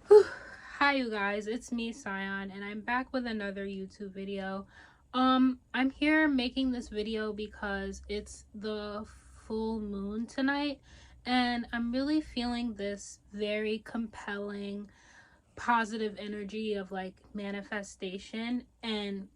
Hi you guys, it's me Scion and I'm back with another YouTube video. I'm here making this video because it's the full moon tonight and I'm really feeling this very compelling positive energy of like manifestation. And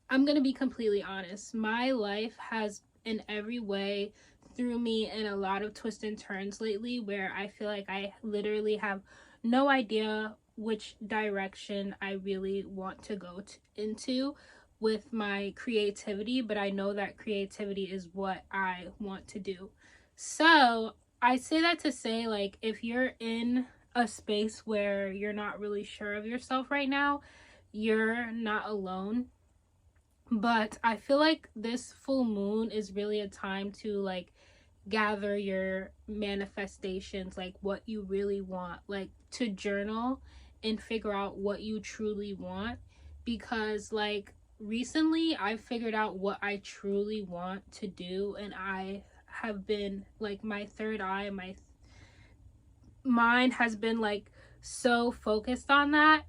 I'm gonna be completely honest, my life has in every way threw me in a lot of twists and turns lately where I feel like I literally have no idea which direction I really want to go into with my creativity, but I know that creativity is what I want to do. So I say that to say, like, if you're in a space where you're not really sure of yourself right now, you're not alone. But I feel like this full moon is really a time to like gather your manifestations, like what you really want, like to journal and figure out what you truly want. Because like recently I've figured out what I truly want to do, and I have been like, my third eye, my mind has been like so focused on that,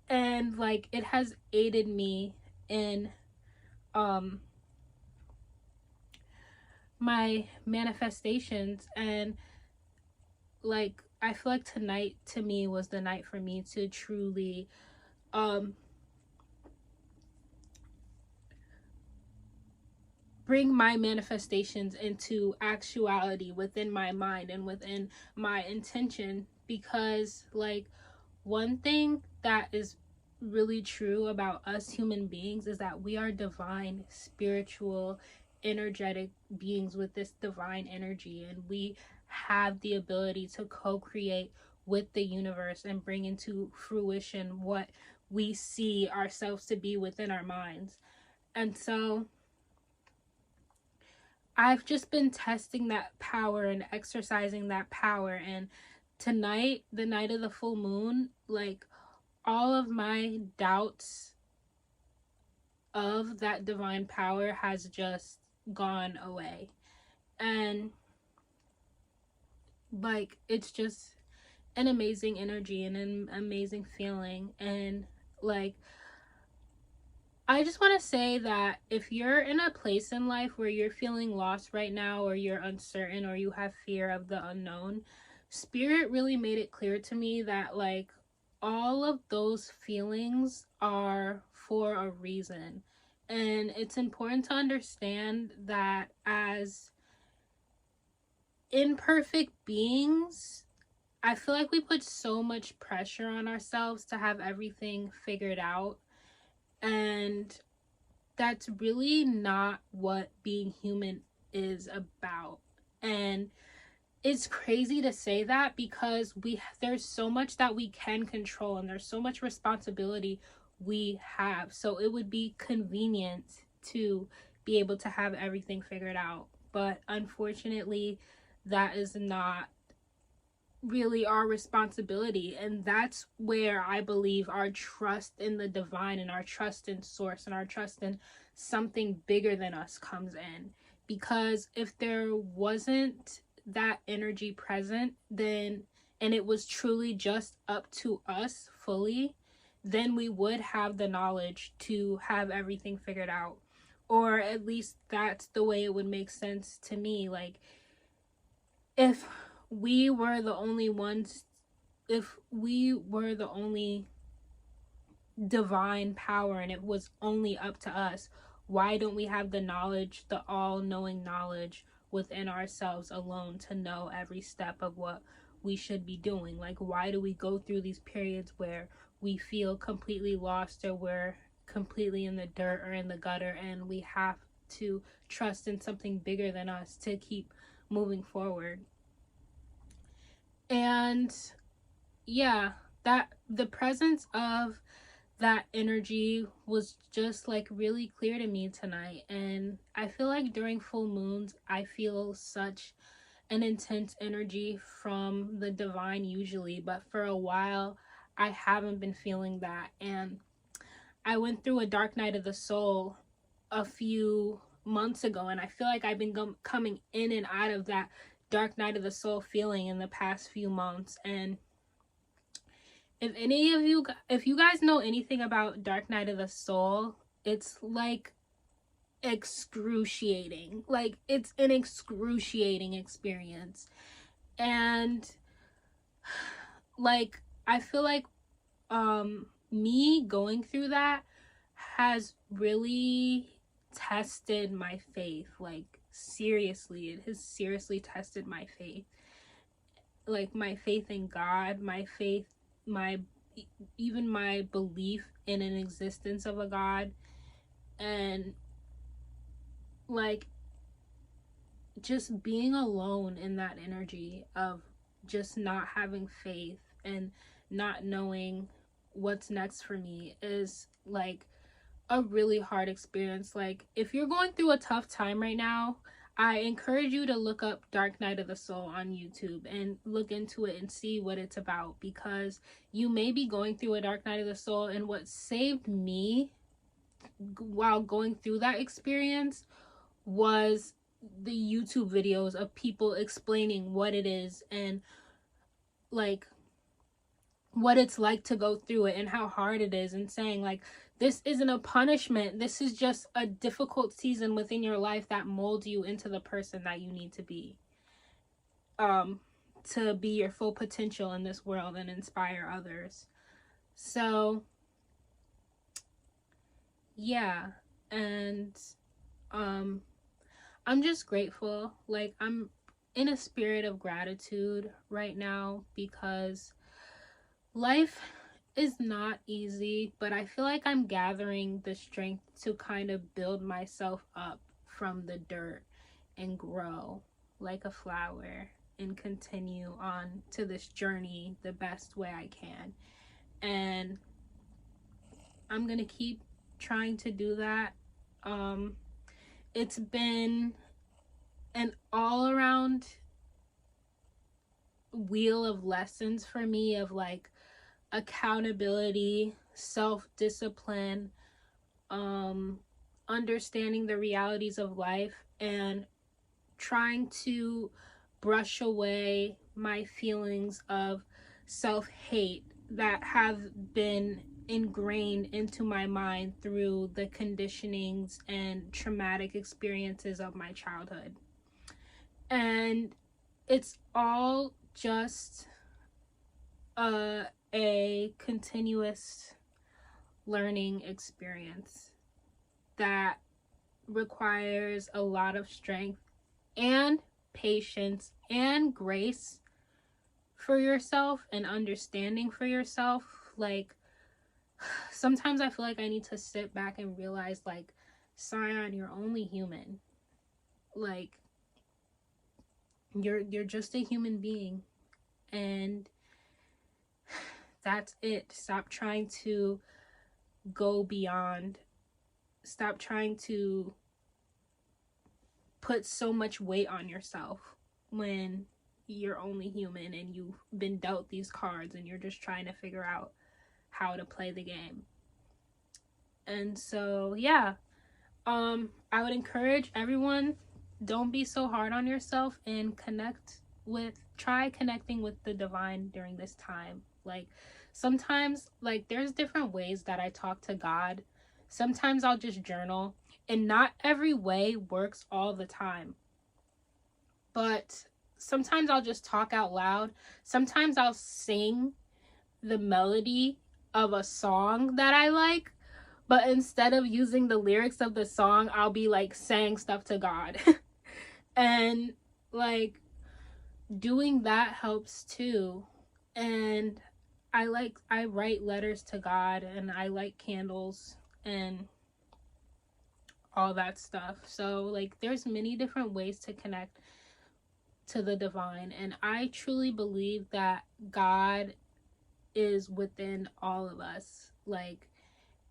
and like it has aided me in um my manifestations. And like I feel like tonight to me was the night for me to truly um bring my manifestations into actuality within my mind and within my intention. Because like one thing that is really true about us human beings is that we are divine, spiritual, energetic beings with this divine energy, and we have the ability to co-create with the universe and bring into fruition what we see ourselves to be within our minds. And so I've just been testing that power and exercising that power. And tonight, the night of the full moon, like all of my doubts of that divine power has just gone away. And like it's just an amazing energy and an amazing feeling. And like I just want to say that if you're in a place in life where you're feeling lost right now, or you're uncertain, or you have fear of the unknown, Spirit really made it clear to me that like all of those feelings are for a reason. And it's important to understand that as imperfect beings, I feel like we put so much pressure on ourselves to have everything figured out. And that's really not what being human is about. And it's crazy to say that because there's so much that we can control, and there's so much responsibility we have. So it would be convenient to be able to have everything figured out. But unfortunately, that is not really our responsibility. And that's where I believe our trust in the divine and our trust in source and our trust in something bigger than us comes in. Because if there wasn't that energy present, then, and it was truly just up to us fully, then we would have the knowledge to have everything figured out. Or at least that's the way it would make sense to me. Like if we were the only ones, if we were the only divine power and it was only up to us, why don't we have the knowledge, the all-knowing knowledge within ourselves alone to know every step of what we should be doing? Like, why do we go through these periods where we feel completely lost, or we're completely in the dirt or in the gutter, and we have to trust in something bigger than us to keep moving forward? And yeah, that the presence of that energy was just like really clear to me tonight. And I feel like during full moons I feel such an intense energy from the divine usually, but for a while I haven't been feeling that. And I went through a dark night of the soul a few months ago, and I feel like I've been coming in and out of that dark night of the soul feeling in the past few months. And if you guys know anything about Dark Night of the Soul, it's like excruciating. Like, it's an excruciating experience. And like, I feel like me going through that has really tested my faith. Like, seriously, it has seriously tested my faith. Like, my faith in God, my faith, even my belief in an existence of a God. And like, just being alone in that energy of just not having faith and not knowing what's next for me is like a really hard experience. Like, if you're going through a tough time right now, I encourage you to look up Dark Night of the Soul on YouTube and look into it and see what it's about, because you may be going through a dark night of the soul. And what saved me while going through that experience was the YouTube videos of people explaining what it is and like what it's like to go through it and how hard it is, and saying like, this isn't a punishment, this is just a difficult season within your life that molds you into the person that you need to be your full potential in this world and inspire others. So yeah, and I'm just grateful. Like, I'm in a spirit of gratitude right now because life is not easy, but I feel like I'm gathering the strength to kind of build myself up from the dirt and grow like a flower and continue on to this journey the best way I can. And I'm gonna keep trying to do that. It's been an all-around wheel of lessons for me of like accountability, self-discipline, understanding the realities of life, and trying to brush away my feelings of self-hate that have been ingrained into my mind through the conditionings and traumatic experiences of my childhood. And it's all just a continuous learning experience that requires a lot of strength and patience and grace for yourself and understanding for yourself. Like, sometimes I feel like I need to sit back and realize, like, Sion, you're only human. Like, you're just a human being, and that's it. Stop trying to go beyond. Stop trying to put so much weight on yourself when you're only human and you've been dealt these cards and you're just trying to figure out how to play the game. And so yeah, I would encourage everyone, don't be so hard on yourself and try connecting with the divine during this time. Like, sometimes, like, there's different ways that I talk to God. Sometimes I'll just journal, and not every way works all the time. But sometimes I'll just talk out loud. Sometimes I'll sing the melody of a song that I like, but instead of using the lyrics of the song, I'll be like saying stuff to God. And like, doing that helps too. And I write letters to God, and I light candles and all that stuff. So like, there's many different ways to connect to the divine, and I truly believe that God is within all of us. Like,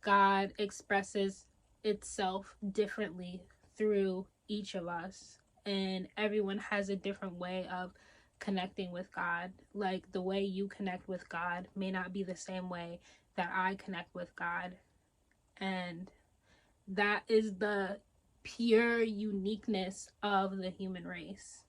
God expresses itself differently through each of us, and everyone has a different way of connecting with God. Like, the way you connect with God may not be the same way that I connect with God, and that is the pure uniqueness of the human race.